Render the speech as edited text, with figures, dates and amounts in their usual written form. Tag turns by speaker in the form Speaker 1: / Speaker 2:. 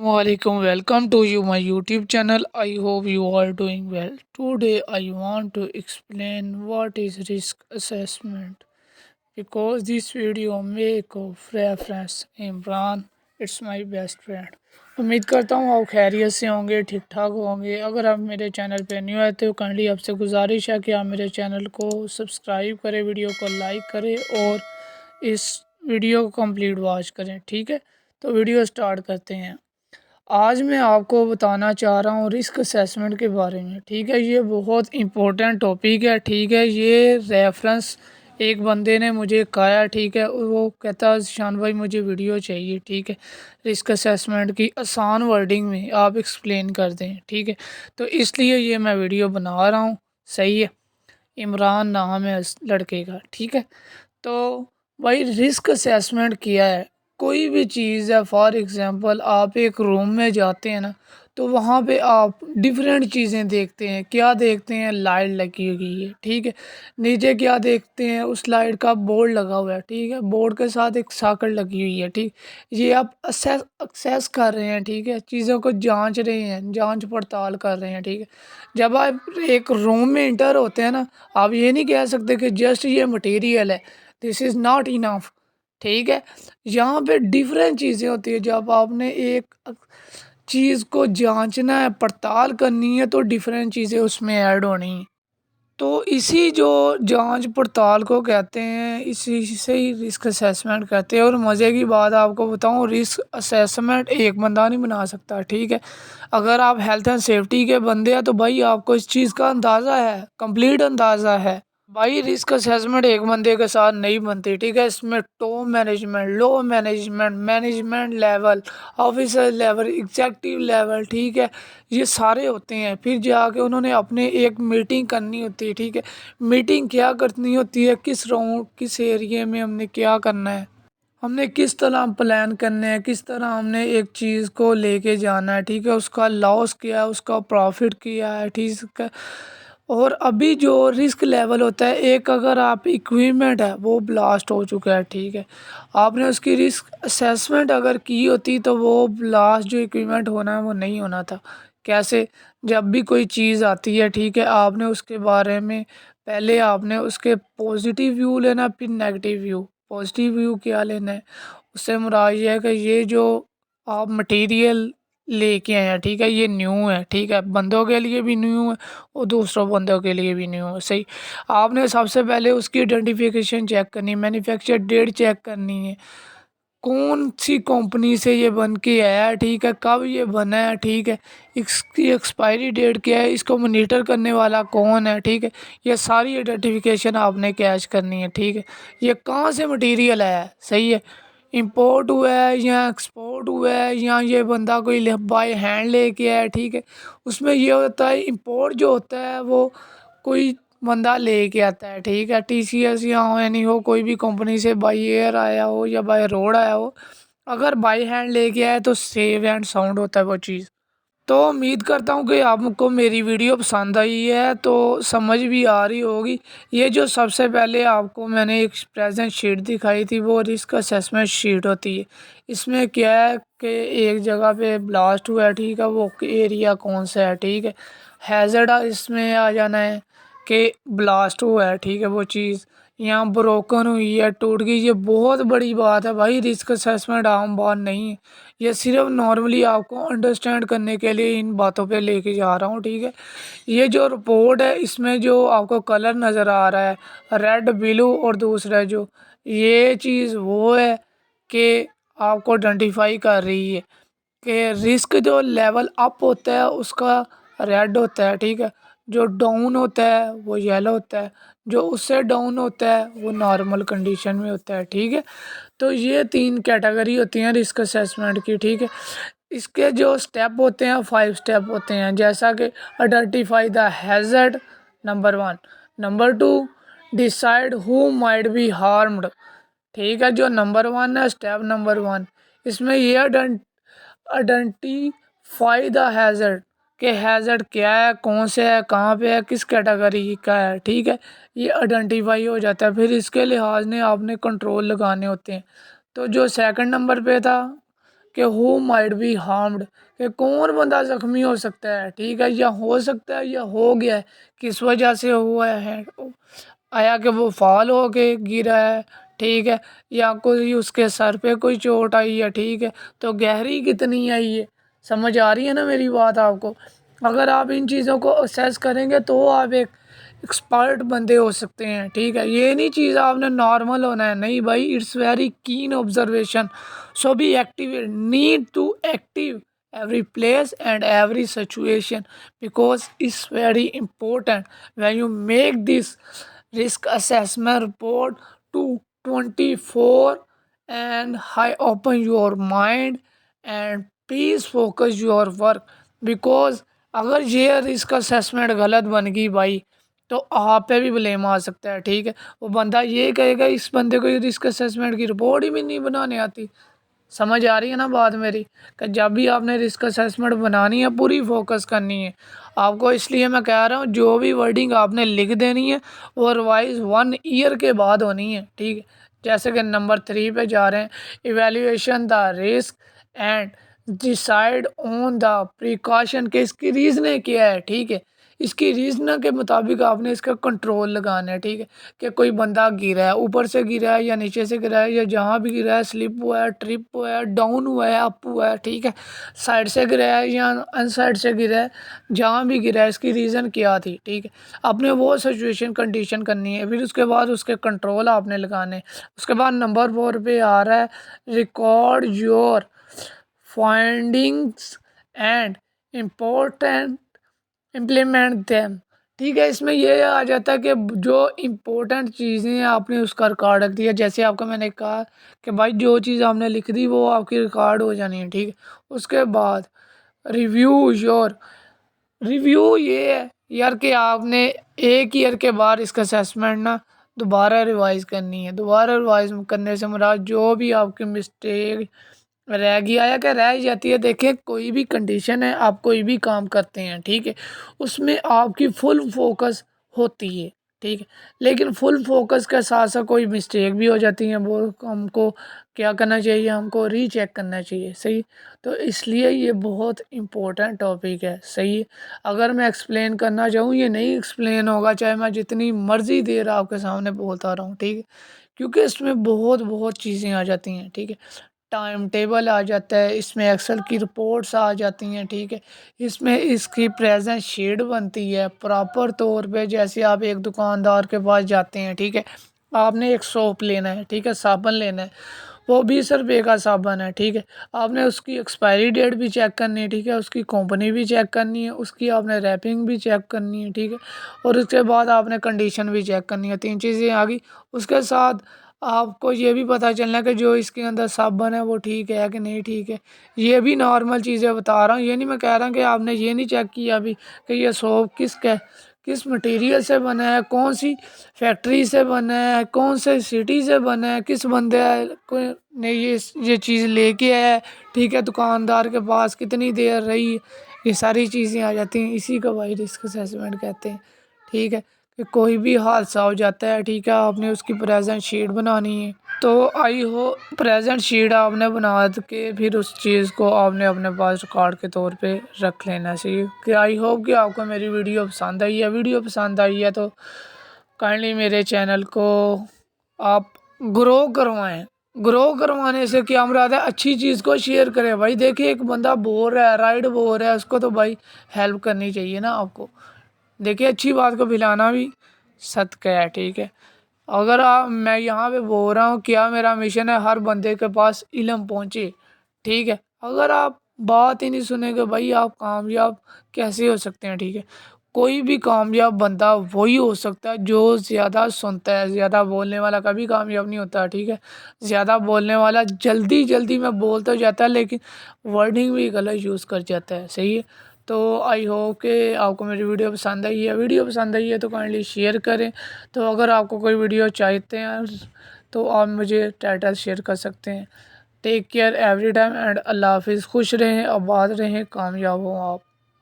Speaker 1: Assalamualaikum. Welcome to my YouTube channel. I hope you are doing well. Today I want to explain what is risk assessment because this video make of reference Imran. It's my best friend. उम्मीद करता हूँ आप खैरियत से होंगे, ठीक ठाक होंगे। अगर आप मेरे चैनल पे न्यू आए तो काइंडली आपसे गुजारिश है कि आप मेरे चैनल को सब्सक्राइब करें, वीडियो को लाइक करें और इस वीडियो को कंप्लीट वॉच करें। ठीक है, तो वीडियो स्टार्ट करते हैं। आज मैं आपको बताना चाह रहा हूँ रिस्क असेसमेंट के बारे में। ठीक है, ये बहुत इम्पोर्टेंट टॉपिक है। ठीक है, ये रेफरेंस एक बंदे ने मुझे कहा। ठीक है, और वो कहता शान भाई मुझे वीडियो चाहिए। ठीक है, रिस्क असेसमेंट की आसान वर्डिंग में आप एक्सप्लेन कर दें। ठीक है, तो इसलिए ये मैं वीडियो बना रहा हूँ। सही है, इमरान नाम है उस लड़के का। ठीक है, तो भाई रिस्क असेसमेंट किया है। कोई भी चीज़ है, फॉर एग्ज़ाम्पल आप एक रूम में जाते हैं ना, तो वहाँ पे आप डिफरेंट चीज़ें देखते हैं। क्या देखते हैं? लाइट लगी हुई है। ठीक है, नीचे क्या देखते हैं? उस लाइट का बोर्ड लगा हुआ है। ठीक है, बोर्ड के साथ एक सॉकेट लगी हुई है। ठीक, ये आप एक्सेस कर रहे हैं। ठीक है, चीज़ों को जांच रहे हैं, जांच पड़ताल कर रहे हैं। ठीक है, जब आप एक रूम में इंटर होते हैं ना, आप ये नहीं कह सकते कि जस्ट ये मटेरियल है, दिस इज़ नॉट इनफ। ठीक है, यहाँ पे डिफरेंट चीज़ें होती है। जब आपने एक चीज़ को जांचना है, पड़ताल करनी है, तो डिफरेंट चीज़ें उसमें ऐड होनी हैं। तो इसी जो जांच पड़ताल को कहते हैं, इसी से ही रिस्क असेसमेंट कहते हैं। और मज़े की बात आपको बताऊं, रिस्क असेसमेंट एक बंदा नहीं बना सकता। ठीक है, अगर आप हेल्थ एंड सेफ्टी के बंदे हैं तो भाई आपको इस चीज़ का अंदाज़ा है, कंप्लीट अंदाज़ा है। भाई रिस्क असेसमेंट एक बंदे के साथ नहीं बनती। ठीक है, इसमें top management, low management, management level, officer level, executive level, ठीक है, ये सारे होते हैं। फिर जाके उन्होंने अपने एक मीटिंग करनी होती है। ठीक है, मीटिंग क्या करनी होती है? किस राउंड, किस एरिया में हमने क्या करना है, हमने किस तरह प्लान करने हैं, किस तरह हमने एक चीज़ को लेके जाना है। ठीक है, उसका लॉस क्या है, उसका प्रॉफिट क्या है। ठीक है, और अभी जो रिस्क लेवल होता है, एक अगर आप इक्विपमेंट है वो ब्लास्ट हो चुका है। ठीक है, आपने उसकी रिस्क असेसमेंट अगर की होती तो वो ब्लास्ट जो इक्विपमेंट होना है वो नहीं होना था। कैसे? जब भी कोई चीज़ आती है, ठीक है, आपने उसके बारे में पहले आपने उसके पॉजिटिव व्यू लेना, फिर नेगेटिव व्यू। पॉजिटिव व्यू क्या लेना है? उससे मुराद ये है कि ये जो आप मटेरियल लेके आए हैं, ठीक है, ये न्यू है। ठीक है, बंदों के लिए भी न्यू है और दूसरों बंदों के लिए भी न्यू है। सही, आपने सबसे पहले उसकी आइडेंटिफिकेशन चेक करनी है, मैन्युफैक्चर डेट चेक करनी है, कौन सी कंपनी से ये बन के आया है। ठीक है, कब ये बना है। ठीक है, इसकी एक्सपायरी डेट क्या है, इसको मॉनिटर करने वाला कौन है। ठीक है, ये सारी आइडेंटिफिकेशन आपने कैच करनी है। ठीक है, ये कहाँ से मटेरियल है। सही है, इंपोर्ट हुआ है या एक्सपोर्ट हुआ है या ये बंदा कोई बाय हैंड लेके आया है। ठीक है, उसमें ये होता है इंपोर्ट जो होता है वो कोई बंदा लेके आता है। ठीक है, टीसीएस या हो यानी हो कोई भी कंपनी से बाय एयर आया हो या बाय रोड आया हो, अगर बाय हैंड लेके आए तो सेव एंड साउंड होता है वो चीज़। तो उम्मीद करता हूँ कि आपको मेरी वीडियो पसंद आई है, तो समझ भी आ रही होगी। ये जो सबसे पहले आपको मैंने एक प्रेजेंट शीट दिखाई थी, वो रिस्क असेसमेंट शीट होती है। इसमें क्या है कि एक जगह पे ब्लास्ट हुआ है। ठीक है, वो एरिया कौन सा है। ठीक है, हैज़र्ड इसमें आ जाना है कि ब्लास्ट हुआ है। ठीक है, वो चीज़ यहाँ ब्रोकन हुई है, टूट गई। ये बहुत बड़ी बात है भाई, रिस्क असेसमेंट आम बात नहीं है। ये सिर्फ नॉर्मली आपको अंडरस्टैंड करने के लिए इन बातों पे लेके जा रहा हूँ। ठीक है, ये जो रिपोर्ट है इसमें जो आपको कलर नज़र आ रहा है, रेड, ब्लू और दूसरा जो ये चीज़ वो है कि आपको आइडेंटिफाई कर रही है कि रिस्क जो लेवल अप होता है उसका रेड होता है। ठीक है, जो डाउन होता है वो येलो होता है, जो उससे डाउन होता है वो नॉर्मल कंडीशन में होता है। ठीक है, तो ये 3 कैटेगरी होती हैं रिस्क असेसमेंट की। ठीक है, इसके जो स्टेप होते हैं 5 स्टेप होते हैं, जैसा कि identify the hazard, number 1। Number 2, decide who might be harmed. ठीक है, जो नंबर 1 है, स्टेप नंबर 1, इसमें ये आइडेंटिफाई द हैज़र्ड कि हैज़र्ड क्या है, कौन से है, कहाँ पे है, किस कैटेगरी का है। ठीक है, ये आइडेंटिफाई हो जाता है। फिर इसके लिहाज में आपने कंट्रोल लगाने होते हैं। तो जो सेकंड नंबर पे था कि हु माइट बी हार्म्ड, कि कौन बंदा ज़ख्मी हो सकता है, ठीक है, या हो सकता है या हो गया है, किस वजह से हुआ है, आया कि वो फॉल हो के गिरा है, ठीक है, या कोई उसके सर पे कोई चोट आई है, ठीक है, तो गहरी कितनी आई है, समझ आ रही है ना मेरी बात आपको। अगर आप इन चीज़ों को असेस करेंगे तो आप एक एक्सपर्ट बंदे हो सकते हैं, ठीक है। ये नहीं चीज़ आपने नॉर्मल होना है, नहीं भाई, it's very keen observation, so be active, need to active every place and every situation because it's very important when you make this risk assessment report to 24 and high open your mind and please focus your work because अगर ये risk assessment गलत बन गई भाई तो आप पे भी ब्लेम आ सकता है, ठीक है। वो बंदा ये कहेगा इस बंदे को ये रिस्क असेसमेंट की रिपोर्ट ही भी नहीं बनाने आती। समझ आ रही है ना बात मेरी, कि जब भी आपने रिस्क असेसमेंट बनानी है पूरी फोकस करनी है आपको। इसलिए मैं कह रहा हूँ जो भी वर्डिंग आपने लिख देनी है वो रिवाइज 1 ईयर के बाद होनी है, ठीक है। जैसे कि नंबर 3 पे जा रहे हैं, evaluation the risk and decide on the precaution, के इसकी रीज़न क्या है, ठीक है। इसकी रीज़न के मुताबिक आपने इसका कंट्रोल लगाना है, ठीक है, कि कोई बंदा गिरा है, ऊपर से गिरा है या नीचे से गिरा है या जहाँ भी गिरा है, स्लिप हुआ है, ट्रिप हुआ है, डाउन हुआ है, अप हुआ है, ठीक है, साइड से गिरा है या अनसाइड से गिरा है, जहाँ भी गिरा है इसकी रीज़न क्या थी, ठीक है। आपने वो सिचुएशन कंडीशन करनी है, फिर उसके बाद उसके कंट्रोल आपने लगाने हैं। उसके बाद नंबर 4 पे आ रहा है, record your findings and important implement them, ठीक है। इसमें ये आ जाता है कि जो इम्पोर्टेंट चीज़ें हैं आपने उसका रिकॉर्ड रख दिया। जैसे आपको मैंने कहा कि भाई जो चीज़ आपने लिख दी वो आपकी रिकॉर्ड हो जानी है, ठीक है। उसके बाद रिव्यू योर, रिव्यू ये है यार कि आपने 1 ईयर के बाद इसका असेसमेंट ना दोबारा रिवाइज करनी है। दोबारा रिवाइज करने से मुराद जो भी आपकी मिस्टेक रह गया या क्या रह जाती है। देखिए कोई भी कंडीशन है, आप कोई भी काम करते हैं, ठीक है, उसमें आपकी फुल फोकस होती है, ठीक है, लेकिन फुल फोकस के साथ साथ कोई मिस्टेक भी हो जाती है, वो हमको क्या करना चाहिए, हमको रीचेक करना चाहिए, सही। तो इसलिए ये बहुत इम्पोर्टेंट टॉपिक है, सही। अगर मैं एक्सप्लेन करना चाहूँ ये नहीं एक्सप्लेन होगा, चाहे मैं जितनी मर्ज़ी देर आपके सामने बोलता रहूँ, ठीक है, क्योंकि इसमें बहुत बहुत चीज़ें आ जाती हैं, ठीक है। टाइम टेबल आ जाता है, इसमें एक्सेल की रिपोर्ट्स आ जाती हैं, ठीक है। इसमें इसकी प्रेजेंट शीट बनती है प्रॉपर तौर पे। जैसे आप एक दुकानदार के पास जाते हैं, ठीक है, आपने एक सोप लेना है, ठीक है, साबुन लेना है, वो 20 रुपये का साबुन है, ठीक है। आपने उसकी एक्सपायरी डेट भी चेक करनी है, ठीक है, उसकी कंपनी भी चेक करनी है, उसकी आपने रैपिंग भी चेक करनी है, ठीक है, और उसके बाद आपने कंडीशन भी चेक करनी है। 3 चीज़ें आ गई। उसके साथ आपको ये भी पता चलना है कि जो इसके अंदर साबुन है वो ठीक है कि नहीं ठीक है। ये भी नॉर्मल चीज़ें बता रहा हूँ, ये नहीं मैं कह रहा कि आपने ये नहीं चेक किया अभी कि ये सोप किस मटेरियल से बना है, कौन सी फैक्ट्री से बना है, कौन से सिटी से बना है, किस बंदे को ने ये चीज़ लेके आया है, ठीक है, दुकानदार के पास कितनी देर रही। ये सारी चीज़ें आ जाती हैं, इसी को भाई रिस्क असेसमेंट कहते हैं, ठीक है। कि कोई भी हादसा हो जाता है, ठीक है, आपने उसकी प्रेजेंट शीट बनानी है। तो आई हो प्रेजेंट शीट आपने बना के फिर उस चीज़ को आपने अपने पास रिकॉर्ड के तौर पे रख लेना चाहिए। कि आई होप कि आपको मेरी वीडियो पसंद आई है। वीडियो पसंद आई है तो काइंडली मेरे चैनल को आप ग्रो करवाएं। ग्रो करवाने से क्या मुराद है, अच्छी चीज़ को शेयर करें। भाई देखिए एक बंदा बोर है, राइड बोर है, उसको तो भाई हेल्प करनी चाहिए ना आपको। देखिए अच्छी बात को फैलाना भी सत्य है, ठीक है। अगर आप मैं यहाँ पे बोल रहा हूँ क्या मेरा मिशन है हर बंदे के पास इल्म पहुँचे, ठीक है। अगर आप बात ही नहीं सुनेंगे भाई आप कामयाब कैसे हो सकते हैं, ठीक है। कोई भी कामयाब बंदा वही हो सकता है जो ज़्यादा सुनता है। ज़्यादा बोलने वाला कभी कामयाब नहीं होता, ठीक है। ज़्यादा बोलने वाला जल्दी जल्दी में बोल तो जाता है लेकिन वर्डिंग भी गलत यूज़ कर जाता है, सही है। तो आई होप कि आपको मेरी वीडियो पसंद आई है। वीडियो पसंद आई है तो काइंडली शेयर करें। तो अगर आपको कोई वीडियो चाहते हैं तो आप मुझे टाइटल शेयर कर सकते हैं। Take care every time and अल्लाह हाफिज़। खुश रहें, आबाद रहें, कामयाब हों आप।